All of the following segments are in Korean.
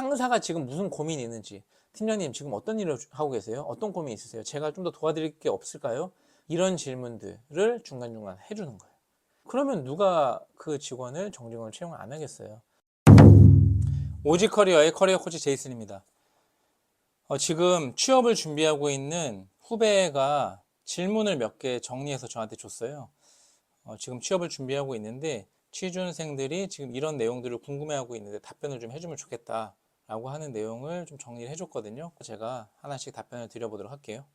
상사가 지금 무슨 고민이 있는지, 팀장님 지금 어떤 일을 하고 계세요? 어떤 고민이 있으세요? 제가 좀 더 도와드릴 게 없을까요? 이런 질문들을 중간중간 해주는 거예요. 그러면 누가 그 직원을 정직원으로 채용 안 하겠어요? 오직 커리어의 커리어 코치 제이슨입니다. 지금 취업을 준비하고 있는 후배가 질문을 몇 개 정리해서 저한테 줬어요. 지금 취업을 준비하고 있는데 취준생들이 지금 이런 내용들을 궁금해하고 있는데 답변을 좀 해주면 좋겠다 라고 하는 내용을 좀 정리를 해줬거든요. 제가 하나씩 답변을 드려보도록 할게요.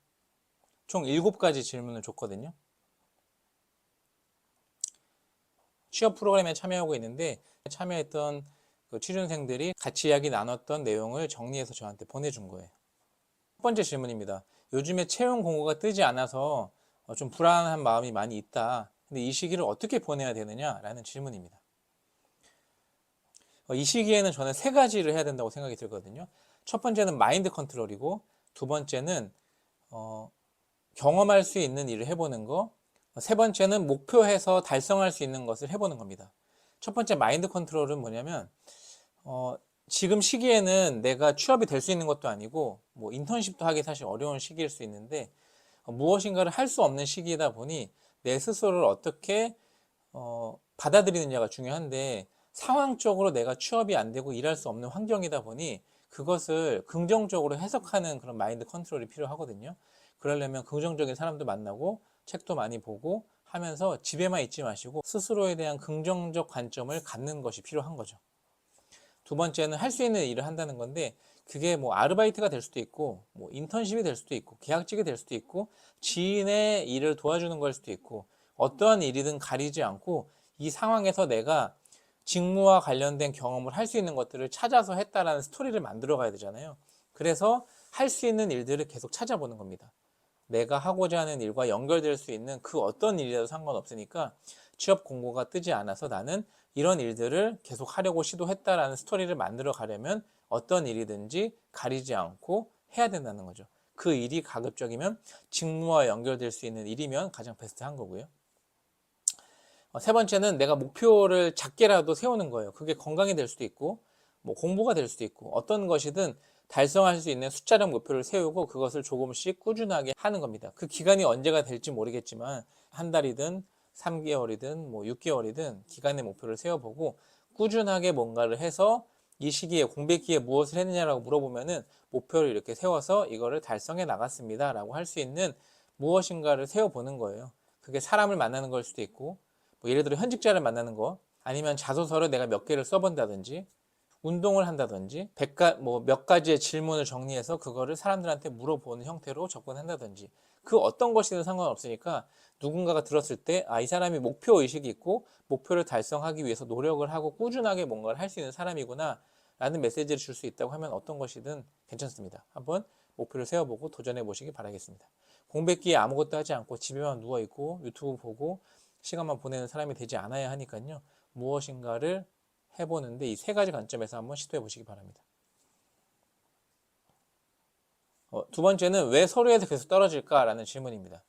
총 7가지 질문을 줬거든요. 취업 프로그램에 참여하고 있는데 참여했던 그 취준생들이 같이 이야기 나눴던 내용을 정리해서 저한테 보내준 거예요. 첫 번째 질문입니다. 요즘에 채용 공고가 뜨지 않아서 좀 불안한 마음이 많이 있다. 근데 이 시기를 어떻게 보내야 되느냐라는 질문입니다. 이 시기에는 저는 3가지를 해야 된다고 생각이 들거든요. 첫 번째는 마인드 컨트롤이고, 두 번째는 경험할 수 있는 일을 해보는 거, 세 번째는 목표해서 달성할 수 있는 것을 해보는 겁니다. 첫 번째 마인드 컨트롤은 뭐냐면 지금 시기에는 내가 취업이 될 수 있는 것도 아니고 뭐 인턴십도 하기 사실 어려운 시기일 수 있는데 무엇인가를 할 수 없는 시기이다 보니 내 스스로를 어떻게 받아들이느냐가 중요한데, 상황적으로 내가 취업이 안 되고 일할 수 없는 환경이다 보니 그것을 긍정적으로 해석하는 그런 마인드 컨트롤이 필요하거든요. 그러려면 긍정적인 사람도 만나고 책도 많이 보고 하면서 집에만 있지 마시고 스스로에 대한 긍정적 관점을 갖는 것이 필요한 거죠. 두 번째는 할 수 있는 일을 한다는 건데, 그게 뭐 아르바이트가 될 수도 있고 뭐 인턴십이 될 수도 있고 계약직이 될 수도 있고 지인의 일을 도와주는 걸 수도 있고, 어떠한 일이든 가리지 않고 이 상황에서 내가 직무와 관련된 경험을 할 수 있는 것들을 찾아서 했다라는 스토리를 만들어 가야 되잖아요. 그래서 할 수 있는 일들을 계속 찾아보는 겁니다. 내가 하고자 하는 일과 연결될 수 있는 그 어떤 일이라도 상관없으니까 취업 공고가 뜨지 않아서 나는 이런 일들을 계속 하려고 시도했다라는 스토리를 만들어 가려면 어떤 일이든지 가리지 않고 해야 된다는 거죠. 그 일이 가급적이면 직무와 연결될 수 있는 일이면 가장 베스트한 거고요. 세 번째는 내가 목표를 작게라도 세우는 거예요. 그게 건강이 될 수도 있고 뭐 공부가 될 수도 있고 어떤 것이든 달성할 수 있는 숫자적 목표를 세우고 그것을 조금씩 꾸준하게 하는 겁니다. 그 기간이 언제가 될지 모르겠지만 한 달이든 3개월이든 뭐 6개월이든 기간의 목표를 세워보고 꾸준하게 뭔가를 해서 이 시기에 공백기에 무엇을 했느냐라고 물어보면은 목표를 이렇게 세워서 이거를 달성해 나갔습니다 라고 할 수 있는 무엇인가를 세워보는 거예요. 그게 사람을 만나는 걸 수도 있고 뭐 예를 들어 현직자를 만나는 거, 아니면 자소서를 내가 몇 개를 써본다든지 운동을 한다든지 뭐 몇 가지의 질문을 정리해서 그거를 사람들한테 물어보는 형태로 접근한다든지, 그 어떤 것이든 상관없으니까 누군가가 들었을 때 이 사람이 목표 의식이 있고 목표를 달성하기 위해서 노력을 하고 꾸준하게 뭔가를 할 수 있는 사람이구나 라는 메시지를 줄 수 있다고 하면 어떤 것이든 괜찮습니다. 한번 목표를 세워보고 도전해 보시기 바라겠습니다. 공백기에 아무것도 하지 않고 집에만 누워있고 유튜브 보고 시간만 보내는 사람이 되지 않아야 하니까요. 무엇인가를 해보는데 이 3가지 관점에서 한번 시도해 보시기 바랍니다. 두 번째는 왜 서류에서 계속 떨어질까라는 질문입니다.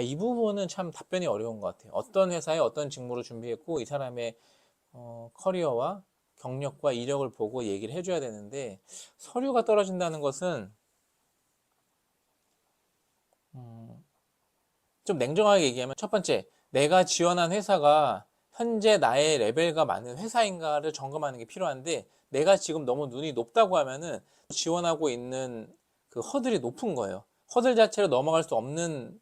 이 부분은 참 답변이 어려운 것 같아요. 어떤 회사에 어떤 직무를 준비했고 이 사람의 커리어와 경력과 이력을 보고 얘기를 해줘야 되는데, 서류가 떨어진다는 것은 좀 냉정하게 얘기하면, 첫 번째, 내가 지원한 회사가 현재 나의 레벨과 맞는 회사인가를 점검하는 게 필요한데, 내가 지금 너무 눈이 높다고 하면은 지원하고 있는 그 허들이 높은 거예요. 허들 자체를 넘어갈 수 없는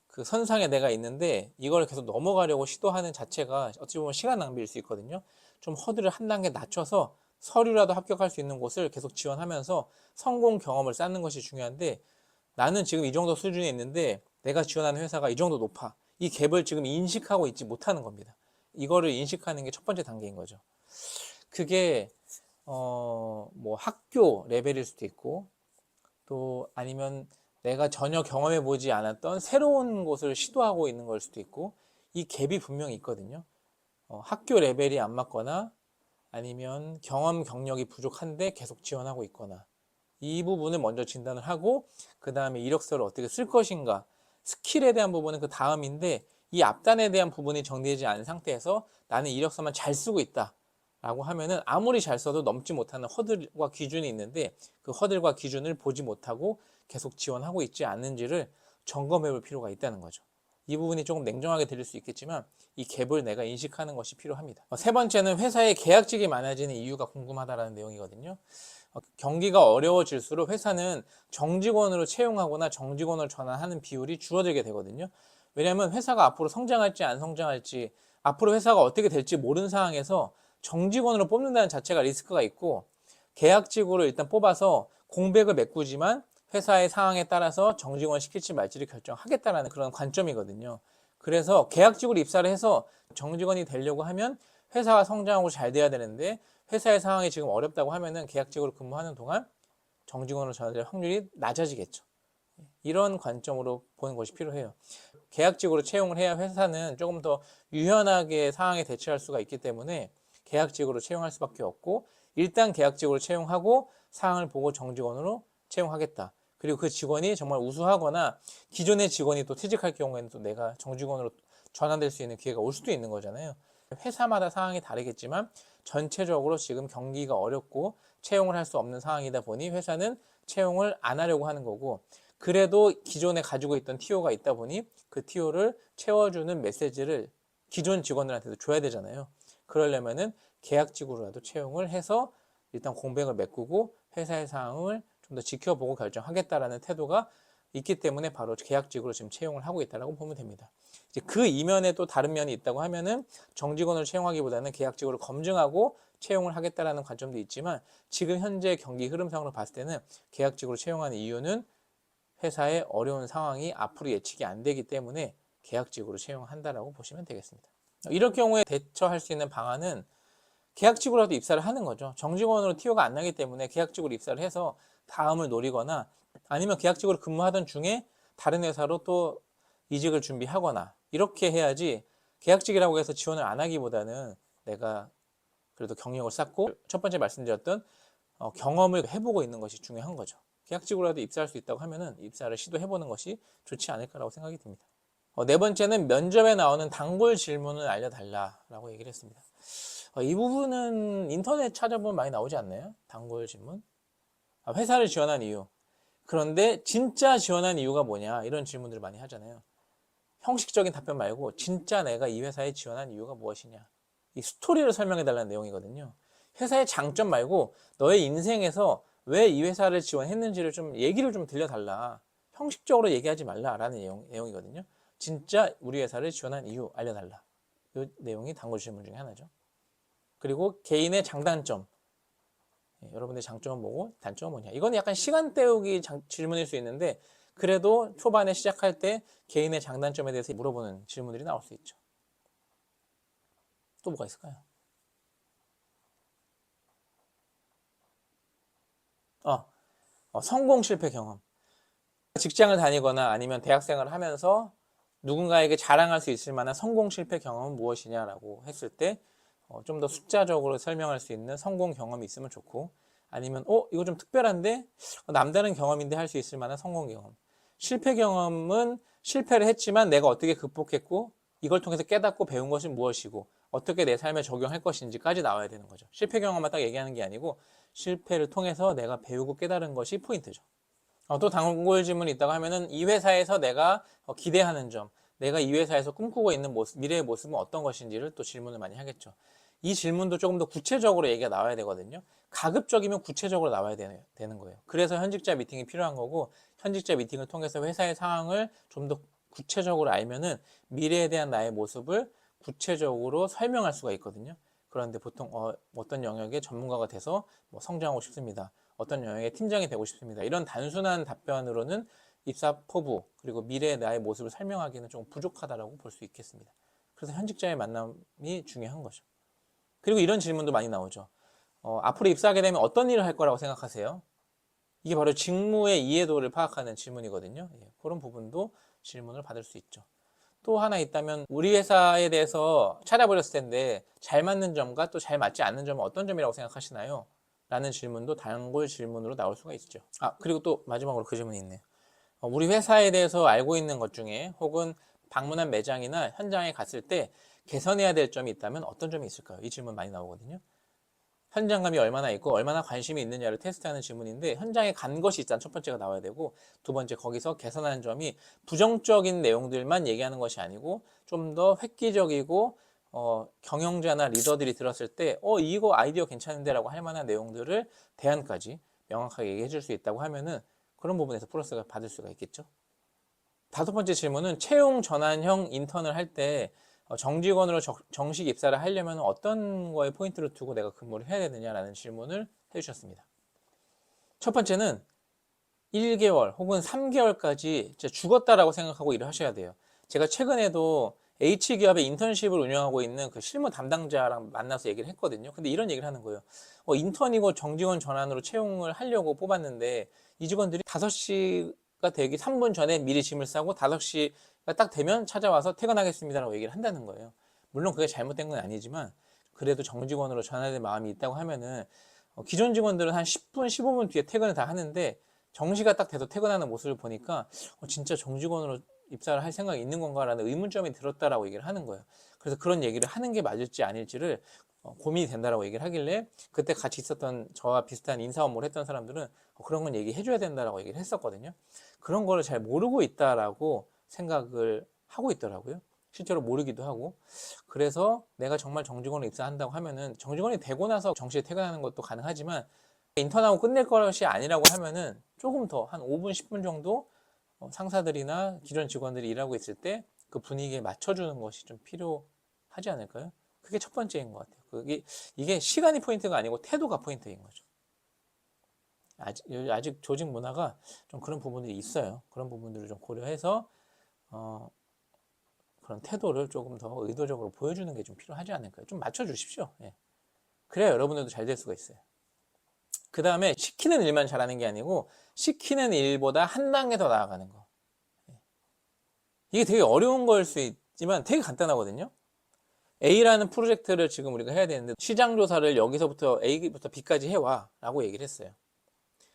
그 선상에 내가 있는데 이걸 계속 넘어가려고 시도하는 자체가 어찌 보면 시간 낭비일 수 있거든요. 좀 허들을 한 단계 낮춰서 서류라도 합격할 수 있는 곳을 계속 지원하면서 성공 경험을 쌓는 것이 중요한데, 나는 지금 이 정도 수준에 있는데 내가 지원하는 회사가 이 정도 높아. 이 갭을 지금 인식하고 있지 못하는 겁니다. 이거를 인식하는 게 첫 번째 단계인 거죠. 그게 뭐 학교 레벨일 수도 있고, 또 아니면 내가 전혀 경험해 보지 않았던 새로운 곳을 시도하고 있는 걸 수도 있고, 이 갭이 분명히 있거든요. 학교 레벨이 안 맞거나 아니면 경험 경력이 부족한데 계속 지원하고 있거나, 이 부분을 먼저 진단을 하고 그 다음에 이력서를 어떻게 쓸 것인가, 스킬에 대한 부분은 그 다음인데 이 앞단에 대한 부분이 정리되지 않은 상태에서 나는 이력서만 잘 쓰고 있다 라고 하면은 아무리 잘 써도 넘지 못하는 허들과 기준이 있는데 그 허들과 기준을 보지 못하고 계속 지원하고 있지 않는지를 점검해 볼 필요가 있다는 거죠. 이 부분이 조금 냉정하게 들릴 수 있겠지만 이 갭을 내가 인식하는 것이 필요합니다. 세 번째는 회사에 계약직이 많아지는 이유가 궁금하다라는 내용이거든요. 경기가 어려워질수록 회사는 정직원으로 채용하거나 정직원으로 전환하는 비율이 줄어들게 되거든요. 왜냐하면 회사가 앞으로 성장할지 안 성장할지 앞으로 회사가 어떻게 될지 모르는 상황에서 정직원으로 뽑는다는 자체가 리스크가 있고 계약직으로 일단 뽑아서 공백을 메꾸지만 회사의 상황에 따라서 정직원 시킬지 말지를 결정하겠다라는 그런 관점이거든요. 그래서 계약직으로 입사를 해서 정직원이 되려고 하면 회사가 성장하고 잘 돼야 되는데 회사의 상황이 지금 어렵다고 하면은 계약직으로 근무하는 동안 정직원으로 전환될 확률이 낮아지겠죠. 이런 관점으로 보는 것이 필요해요. 계약직으로 채용을 해야 회사는 조금 더 유연하게 상황에 대처할 수가 있기 때문에 계약직으로 채용할 수밖에 없고 일단 계약직으로 채용하고 상황을 보고 정직원으로 채용하겠다. 그리고 그 직원이 정말 우수하거나 기존의 직원이 또 퇴직할 경우에는 또 내가 정직원으로 전환될 수 있는 기회가 올 수도 있는 거잖아요. 회사마다 상황이 다르겠지만 전체적으로 지금 경기가 어렵고 채용을 할 수 없는 상황이다 보니 회사는 채용을 안 하려고 하는 거고 그래도 기존에 가지고 있던 TO가 있다 보니 그 TO를 채워주는 메시지를 기존 직원들한테도 줘야 되잖아요. 그러려면은 계약직으로라도 채용을 해서 일단 공백을 메꾸고 회사의 상황을 좀 더 지켜보고 결정하겠다라는 태도가 있기 때문에 바로 계약직으로 지금 채용을 하고 있다고 보면 됩니다. 이제 그 이면에 또 다른 면이 있다고 하면은 정직원을 채용하기보다는 계약직으로 검증하고 채용을 하겠다라는 관점도 있지만 지금 현재 경기 흐름상으로 봤을 때는 계약직으로 채용하는 이유는 회사의 어려운 상황이 앞으로 예측이 안 되기 때문에 계약직으로 채용한다라고 보시면 되겠습니다. 이럴 경우에 대처할 수 있는 방안은 계약직으로라도 입사를 하는 거죠. 정직원으로 TO가 안 나기 때문에 계약직으로 입사를 해서 다음을 노리거나 아니면 계약직으로 근무하던 중에 다른 회사로 또 이직을 준비하거나 이렇게 해야지 계약직이라고 해서 지원을 안 하기보다는 내가 그래도 경력을 쌓고 첫 번째 말씀드렸던 경험을 해보고 있는 것이 중요한 거죠. 계약직으로라도 입사할 수 있다고 하면은 입사를 시도해보는 것이 좋지 않을까라고 생각이 듭니다. 네 번째는 면접에 나오는 단골 질문을 알려달라라고 얘기를 했습니다. 이 부분은 인터넷 찾아보면 많이 나오지 않나요? 단골 질문? 회사를 지원한 이유. 그런데 진짜 지원한 이유가 뭐냐? 이런 질문들을 많이 하잖아요. 형식적인 답변 말고 진짜 내가 이 회사에 지원한 이유가 무엇이냐? 이 스토리를 설명해 달라는 내용이거든요. 회사의 장점 말고 너의 인생에서 왜 이 회사를 지원했는지를 좀 얘기를 좀 들려달라. 형식적으로 얘기하지 말라라는 내용이거든요. 진짜 우리 회사를 지원한 이유 알려달라. 이 내용이 단골 질문 중에 하나죠. 그리고 개인의 장단점. 여러분의 장점은 뭐고 단점은 뭐냐. 이건 약간 시간 때우기 질문일 수 있는데 그래도 초반에 시작할 때 개인의 장단점에 대해서 물어보는 질문들이 나올 수 있죠. 또 뭐가 있을까요? 성공 실패 경험. 직장을 다니거나 아니면 대학생활을 하면서 누군가에게 자랑할 수 있을 만한 성공 실패 경험은 무엇이냐라고 했을 때 좀 더 숫자적으로 설명할 수 있는 성공 경험이 있으면 좋고 아니면 이거 좀 특별한데 남다른 경험인데 할 수 있을 만한 성공 경험. 실패 경험은 실패를 했지만 내가 어떻게 극복했고 이걸 통해서 깨닫고 배운 것이 무엇이고 어떻게 내 삶에 적용할 것인지까지 나와야 되는 거죠. 실패 경험만 딱 얘기하는 게 아니고 실패를 통해서 내가 배우고 깨달은 것이 포인트죠. 또 단골 질문이 있다고 하면은 이 회사에서 내가 기대하는 점, 내가 이 회사에서 꿈꾸고 있는 모습, 미래의 모습은 어떤 것인지를 또 질문을 많이 하겠죠. 이 질문도 조금 더 구체적으로 얘기가 나와야 되거든요. 가급적이면 구체적으로 나와야 되는 거예요. 그래서 현직자 미팅이 필요한 거고 현직자 미팅을 통해서 회사의 상황을 좀 더 구체적으로 알면은 미래에 대한 나의 모습을 구체적으로 설명할 수가 있거든요. 그런데 보통 어떤 영역의 전문가가 돼서 뭐 성장하고 싶습니다. 어떤 영역의 팀장이 되고 싶습니다. 이런 단순한 답변으로는 입사 포부 그리고 미래의 나의 모습을 설명하기는 좀 부족하다라고 볼 수 있겠습니다. 그래서 현직자의 만남이 중요한 거죠. 그리고 이런 질문도 많이 나오죠. 앞으로 입사하게 되면 어떤 일을 할 거라고 생각하세요? 이게 바로 직무의 이해도를 파악하는 질문이거든요. 그런 부분도 질문을 받을 수 있죠. 또 하나 있다면 우리 회사에 대해서 찾아버렸을 텐데 잘 맞는 점과 또 잘 맞지 않는 점은 어떤 점이라고 생각하시나요? 라는 질문도 단골 질문으로 나올 수가 있죠. 그리고 또 마지막으로 그 질문이 있네요. 우리 회사에 대해서 알고 있는 것 중에 혹은 방문한 매장이나 현장에 갔을 때 개선해야 될 점이 있다면 어떤 점이 있을까요? 이 질문 많이 나오거든요. 현장감이 얼마나 있고 얼마나 관심이 있느냐를 테스트하는 질문인데 현장에 간 것이 일단 첫 번째가 나와야 되고 두 번째 거기서 개선하는 점이 부정적인 내용들만 얘기하는 것이 아니고 좀 더 획기적이고 경영자나 리더들이 들었을 때 이거 아이디어 괜찮은데 라고 할 만한 내용들을 대안까지 명확하게 얘기해 줄 수 있다고 하면은 그런 부분에서 플러스가 받을 수가 있겠죠. 다섯 번째 질문은 채용 전환형 인턴을 할 때 정직원으로 정식 입사를 하려면 어떤 거에 포인트를 두고 내가 근무를 해야 되느냐라는 질문을 해주셨습니다. 첫 번째는 1개월 혹은 3개월까지 진짜 죽었다라고 생각하고 일을 하셔야 돼요. 제가 최근에도 H기업의 인턴십을 운영하고 있는 그 실무 담당자랑 만나서 얘기를 했거든요. 근데 이런 얘기를 하는 거예요. 인턴이고 정직원 전환으로 채용을 하려고 뽑았는데 이 직원들이 5시가 되기 3분 전에 미리 짐을 싸고 5시가 딱 되면 찾아와서 퇴근하겠습니다라고 얘기를 한다는 거예요. 물론 그게 잘못된 건 아니지만 그래도 정직원으로 전환될 마음이 있다고 하면은 기존 직원들은 한 10분, 15분 뒤에 퇴근을 다 하는데 정시가 딱 돼서 퇴근하는 모습을 보니까 진짜 정직원으로 입사를 할 생각이 있는 건가라는 의문점이 들었다라고 얘기를 하는 거예요. 그래서 그런 얘기를 하는 게 맞을지 아닐지를 고민이 된다라고 얘기를 하길래 그때 같이 있었던 저와 비슷한 인사 업무를 했던 사람들은 그런 건 얘기해 줘야 된다라고 얘기를 했었거든요. 그런 거를 잘 모르고 있다라고 생각을 하고 있더라고요. 실제로 모르기도 하고. 그래서 내가 정말 정직원으로 입사한다고 하면은 정직원이 되고 나서 정시에 퇴근하는 것도 가능하지만 인턴하고 끝낼 것이 아니라고 하면은 조금 더 한 5분, 10분 정도 상사들이나 기존 직원들이 일하고 있을 때 그 분위기에 맞춰주는 것이 좀 필요하지 않을까요? 그게 첫 번째인 것 같아요. 이게 시간이 포인트가 아니고 태도가 포인트인 거죠. 아직 조직 문화가 좀 그런 부분들이 있어요. 그런 부분들을 좀 고려해서 그런 태도를 조금 더 의도적으로 보여주는 게 좀 필요하지 않을까요? 좀 맞춰주십시오. 예. 그래야 여러분들도 잘 될 수가 있어요. 그 다음에 시키는 일만 잘하는 게 아니고 시키는 일보다 한 단계 더 나아가는 거. 이게 되게 어려운 걸 수 있지만 되게 간단하거든요. A라는 프로젝트를 지금 우리가 해야 되는데 시장 조사를 여기서부터 A부터 B까지 해와 라고 얘기를 했어요.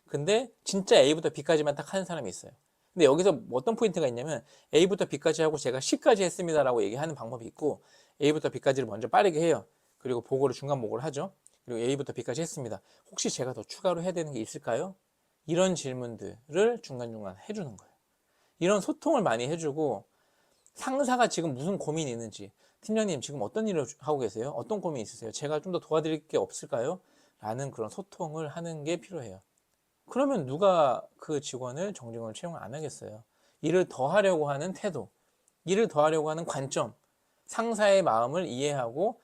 근데 진짜 A부터 B까지만 딱 하는 사람이 있어요. 근데 여기서 어떤 포인트가 있냐면 A부터 B까지 하고 제가 C까지 했습니다 라고 얘기하는 방법이 있고 A부터 B까지를 먼저 빠르게 해요. 그리고 보고를 중간 보고를 하죠. 그리고 A부터 B까지 했습니다. 혹시 제가 더 추가로 해야 되는 게 있을까요? 이런 질문들을 중간중간 해주는 거예요. 이런 소통을 많이 해주고 상사가 지금 무슨 고민이 있는지 팀장님 지금 어떤 일을 하고 계세요? 어떤 고민이 있으세요? 제가 좀 더 도와드릴 게 없을까요? 라는 그런 소통을 하는 게 필요해요. 그러면 누가 그 직원을 정직원을 채용을 안 하겠어요? 일을 더 하려고 하는 태도, 일을 더 하려고 하는 관점, 상사의 마음을 이해하고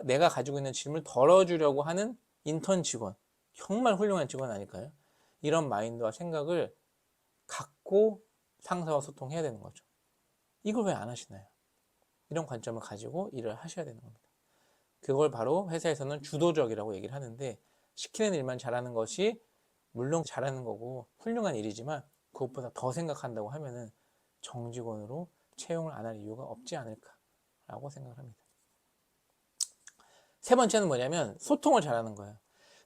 내가 가지고 있는 짐을 덜어주려고 하는 인턴 직원, 정말 훌륭한 직원 아닐까요? 이런 마인드와 생각을 갖고 상사와 소통해야 되는 거죠. 이걸 왜 안 하시나요? 이런 관점을 가지고 일을 하셔야 되는 겁니다. 그걸 바로 회사에서는 주도적이라고 얘기를 하는데 시키는 일만 잘하는 것이 물론 잘하는 거고 훌륭한 일이지만 그것보다 더 생각한다고 하면은 정직원으로 채용을 안 할 이유가 없지 않을까라고 생각을 합니다. 세 번째는 뭐냐면 소통을 잘하는 거예요.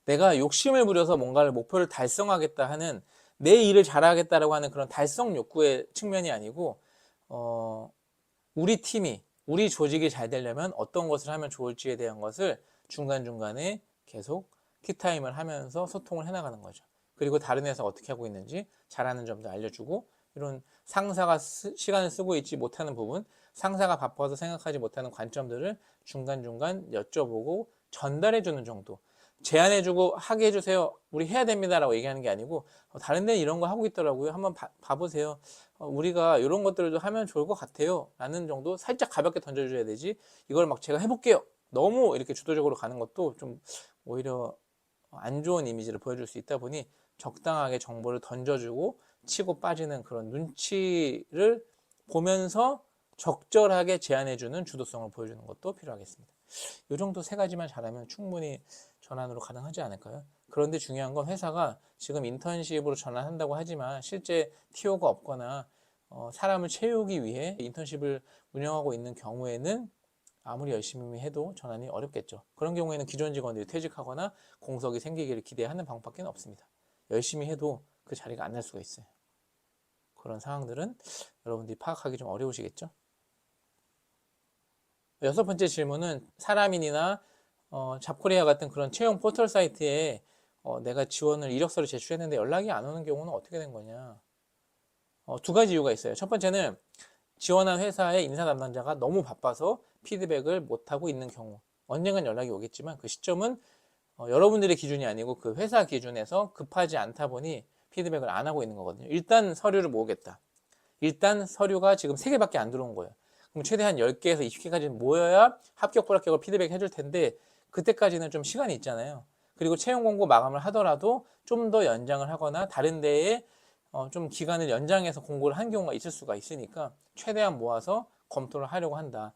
내가 욕심을 부려서 뭔가를 목표를 달성하겠다 하는 내 일을 잘하겠다라고 하는 그런 달성 욕구의 측면이 아니고 우리 팀이 우리 조직이 잘 되려면 어떤 것을 하면 좋을지에 대한 것을 중간중간에 계속 티타임을 하면서 소통을 해나가는 거죠. 그리고 다른 회사 어떻게 하고 있는지 잘하는 점도 알려주고 이런 상사가 시간을 쓰고 있지 못하는 부분, 상사가 바빠서 생각하지 못하는 관점들을 중간중간 여쭤보고 전달해주는 정도. 제안해주고 하게 해주세요. 우리 해야 됩니다라고 얘기하는 게 아니고 다른 데는 이런 거 하고 있더라고요. 한번 봐보세요. 우리가 이런 것들도 하면 좋을 것 같아요. 라는 정도 살짝 가볍게 던져줘야 되지. 이걸 막 제가 해볼게요. 너무 이렇게 주도적으로 가는 것도 좀 오히려 안 좋은 이미지를 보여줄 수 있다 보니 적당하게 정보를 던져주고 치고 빠지는 그런 눈치를 보면서 적절하게 제안해주는 주도성을 보여주는 것도 필요하겠습니다. 이 정도 세 가지만 잘하면 충분히 전환으로 가능하지 않을까요? 그런데 중요한 건 회사가 지금 인턴십으로 전환한다고 하지만 실제 TO가 없거나 사람을 채우기 위해 인턴십을 운영하고 있는 경우에는 아무리 열심히 해도 전환이 어렵겠죠. 그런 경우에는 기존 직원들이 퇴직하거나 공석이 생기기를 기대하는 방법밖에 없습니다. 열심히 해도 그 자리가 안 날 수가 있어요. 그런 상황들은 여러분들이 파악하기 좀 어려우시겠죠? 여섯 번째 질문은 사람인이나 잡코리아 같은 그런 채용 포털 사이트에 내가 지원을 이력서를 제출했는데 연락이 안 오는 경우는 어떻게 된 거냐? 두 가지 이유가 있어요. 첫 번째는 지원한 회사의 인사 담당자가 너무 바빠서 피드백을 못하고 있는 경우. 언젠간 연락이 오겠지만 그 시점은 여러분들의 기준이 아니고 그 회사 기준에서 급하지 않다 보니 피드백을 안 하고 있는 거거든요. 일단 서류를 모으겠다. 일단 서류가 지금 3개밖에 안 들어온 거예요. 그럼 최대한 10개에서 20개까지 모여야 합격, 불합격을 피드백 해줄 텐데 그때까지는 좀 시간이 있잖아요. 그리고 채용 공고 마감을 하더라도 좀 더 연장을 하거나 다른 데에 좀 기간을 연장해서 공고를 한 경우가 있을 수가 있으니까 최대한 모아서 검토를 하려고 한다.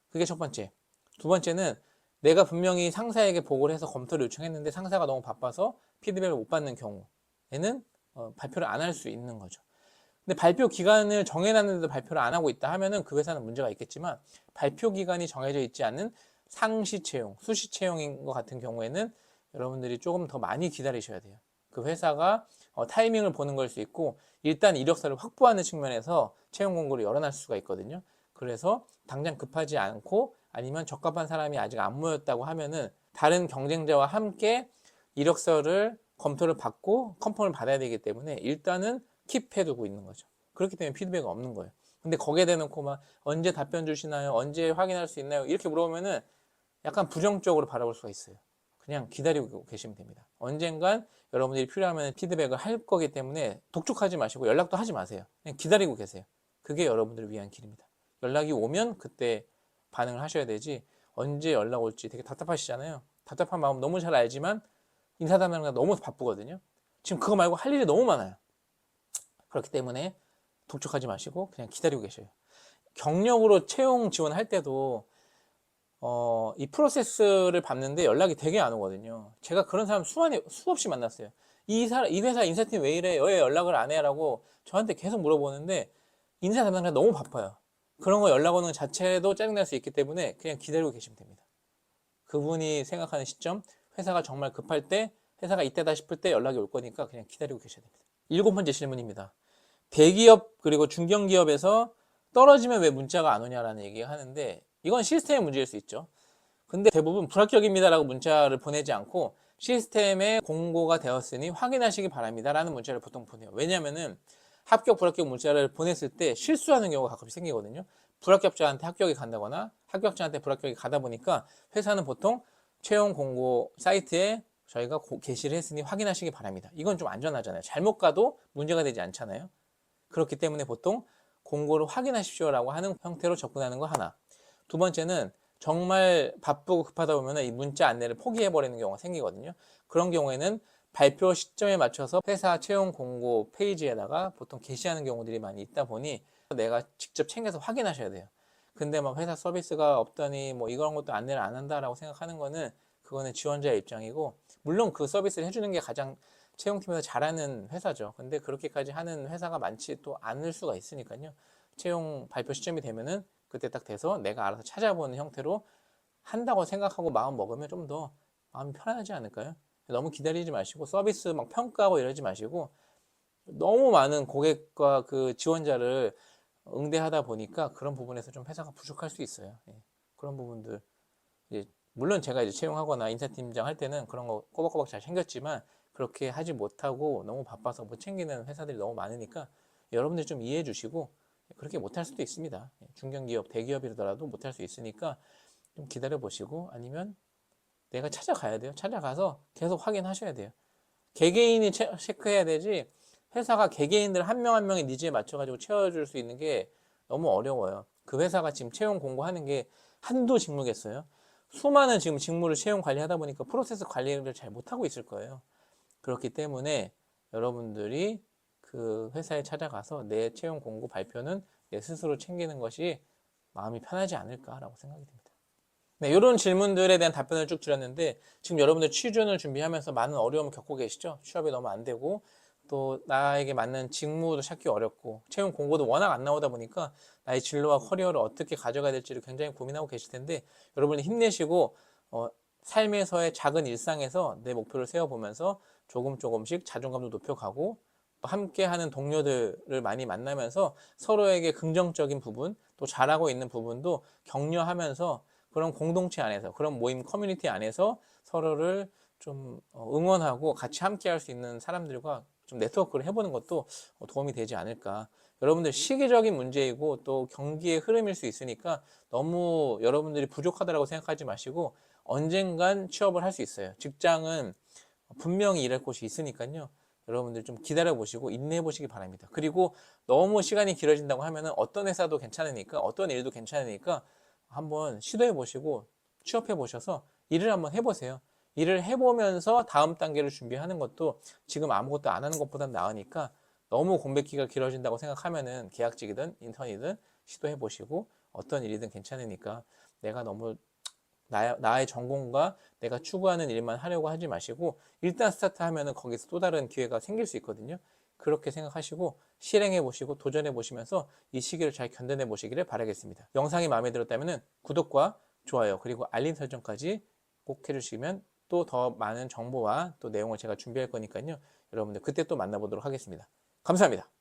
그게 첫 번째. 두 번째는 내가 분명히 상사에게 보고를 해서 검토를 요청했는데 상사가 너무 바빠서 피드백을 못 받는 경우에는 발표를 안 할 수 있는 거죠. 근데 발표 기간을 정해놨는데도 발표를 안 하고 있다 하면은 그 회사는 문제가 있겠지만 발표 기간이 정해져 있지 않은 상시 채용, 수시 채용인 것 같은 경우에는 여러분들이 조금 더 많이 기다리셔야 돼요. 그 회사가 타이밍을 보는 걸 수 있고 일단 이력서를 확보하는 측면에서 채용 공고를 열어놨을 수가 있거든요. 그래서 당장 급하지 않고 아니면 적합한 사람이 아직 안 모였다고 하면은 다른 경쟁자와 함께 이력서를 검토를 받고 컨펌을 받아야 되기 때문에 일단은 킵해두고 있는 거죠. 그렇기 때문에 피드백이 없는 거예요. 근데 거기에 대놓고 막 언제 답변 주시나요? 언제 확인할 수 있나요? 이렇게 물어보면은 약간 부정적으로 바라볼 수가 있어요. 그냥 기다리고 계시면 됩니다. 언젠간 여러분들이 필요하면 피드백을 할 거기 때문에 독촉하지 마시고 연락도 하지 마세요. 그냥 기다리고 계세요. 그게 여러분들을 위한 길입니다. 연락이 오면 그때 반응을 하셔야 되지 언제 연락 올지 되게 답답하시잖아요. 답답한 마음 너무 잘 알지만 인사 담당자가 너무 바쁘거든요. 지금 그거 말고 할 일이 너무 많아요. 그렇기 때문에 독촉하지 마시고 그냥 기다리고 계셔요. 경력으로 채용 지원할 때도 이 프로세스를 밟는데 연락이 되게 안 오거든요. 제가 그런 사람 수없이 만났어요. 이 회사 인사팀 왜 이래? 왜 연락을 안 해? 라고 저한테 계속 물어보는데 인사 담당자가 너무 바빠요. 그런 거 연락 오는 자체도 짜증날 수 있기 때문에 그냥 기다리고 계시면 됩니다. 그분이 생각하는 시점, 회사가 정말 급할 때, 회사가 이때다 싶을 때 연락이 올 거니까 그냥 기다리고 계셔야 됩니다. 7번째 질문입니다. 대기업 그리고 중견기업에서 떨어지면 왜 문자가 안 오냐라는 얘기를 하는데 이건 시스템의 문제일 수 있죠. 근데 대부분 불합격입니다라고 문자를 보내지 않고 시스템에 공고가 되었으니 확인하시기 바랍니다라는 문자를 보통 보내요. 왜냐면은 합격 불합격 문자를 보냈을 때 실수하는 경우가 가끔씩 생기거든요. 불합격자한테 합격이 간다거나 합격자한테 불합격이 가다 보니까 회사는 보통 채용 공고 사이트에 저희가 게시를 했으니 확인하시기 바랍니다. 이건 좀 안전하잖아요. 잘못 가도 문제가 되지 않잖아요. 그렇기 때문에 보통 공고를 확인하십시오라고 하는 형태로 접근하는 거 하나. 두 번째는 정말 바쁘고 급하다 보면 이 문자 안내를 포기해버리는 경우가 생기거든요. 그런 경우에는 발표 시점에 맞춰서 회사 채용 공고 페이지에다가 보통 게시하는 경우들이 많이 있다 보니 내가 직접 챙겨서 확인하셔야 돼요. 근데 막 회사 서비스가 없더니 뭐 이런 것도 안내를 안 한다라고 생각하는 거는 그거는 지원자의 입장이고 물론 그 서비스를 해주는 게 가장 채용팀에서 잘하는 회사죠. 근데 그렇게까지 하는 회사가 많지 또 않을 수가 있으니까요. 채용 발표 시점이 되면은 그때 딱 돼서 내가 알아서 찾아보는 형태로 한다고 생각하고 마음 먹으면 좀 더 마음이 편안하지 않을까요? 너무 기다리지 마시고 서비스 막 평가하고 이러지 마시고 너무 많은 고객과 그 지원자를 응대하다 보니까 그런 부분에서 좀 회사가 부족할 수 있어요. 예. 그런 부분들 이제 물론 제가 이제 채용하거나 인사팀장 할 때는 그런 거 꼬박꼬박 잘 챙겼지만 그렇게 하지 못하고 너무 바빠서 못 챙기는 회사들이 너무 많으니까 여러분들 좀 이해해 주시고 그렇게 못할 수도 있습니다. 중견기업, 대기업이라도 못할 수 있으니까 좀 기다려 보시고 아니면 내가 찾아가야 돼요. 찾아가서 계속 확인하셔야 돼요. 개개인이 체크해야 되지 회사가 개개인들 한 명 한 명의 니즈에 맞춰가지고 채워줄 수 있는 게 너무 어려워요. 그 회사가 지금 채용 공고하는 게 한두 직무겠어요. 수많은 지금 직무를 채용 관리하다 보니까 프로세스 관리를 잘 못하고 있을 거예요. 그렇기 때문에 여러분들이 그 회사에 찾아가서 내 채용 공고 발표는 내 스스로 챙기는 것이 마음이 편하지 않을까라고 생각이 듭니다. 네, 이런 질문들에 대한 답변을 쭉 드렸는데 지금 여러분들 취준을 준비하면서 많은 어려움을 겪고 계시죠? 취업이 너무 안 되고 또 나에게 맞는 직무도 찾기 어렵고 채용 공고도 워낙 안 나오다 보니까 나의 진로와 커리어를 어떻게 가져가야 될지를 굉장히 고민하고 계실 텐데 여러분이 힘내시고 삶에서의 작은 일상에서 내 목표를 세워보면서 조금씩 자존감도 높여가고 함께하는 동료들을 많이 만나면서 서로에게 긍정적인 부분 또 잘하고 있는 부분도 격려하면서 그런 공동체 안에서, 그런 모임 커뮤니티 안에서 서로를 좀 응원하고 같이 함께 할 수 있는 사람들과 좀 네트워크를 해보는 것도 도움이 되지 않을까. 여러분들 시기적인 문제이고 또 경기의 흐름일 수 있으니까 너무 여러분들이 부족하다고 생각하지 마시고 언젠간 취업을 할 수 있어요. 직장은 분명히 일할 곳이 있으니까요. 여러분들 좀 기다려 보시고 인내해 보시기 바랍니다. 그리고 너무 시간이 길어진다고 하면은 어떤 회사도 괜찮으니까, 어떤 일도 괜찮으니까 한번 시도해 보시고 취업해 보셔서 일을 한번 해보세요. 일을 해보면서 다음 단계를 준비하는 것도 지금 아무것도 안 하는 것보단 나으니까 너무 공백기가 길어진다고 생각하면은 계약직이든 인턴이든 시도해 보시고 어떤 일이든 괜찮으니까 내가 너무 나의 전공과 내가 추구하는 일만 하려고 하지 마시고 일단 스타트 하면은 거기서 또 다른 기회가 생길 수 있거든요. 그렇게 생각하시고 실행해 보시고 도전해 보시면서 이 시기를 잘 견뎌내 보시기를 바라겠습니다. 영상이 마음에 들었다면 구독과 좋아요 그리고 알림 설정까지 꼭 해주시면 또 더 많은 정보와 또 내용을 제가 준비할 거니까요. 여러분들 그때 또 만나보도록 하겠습니다. 감사합니다.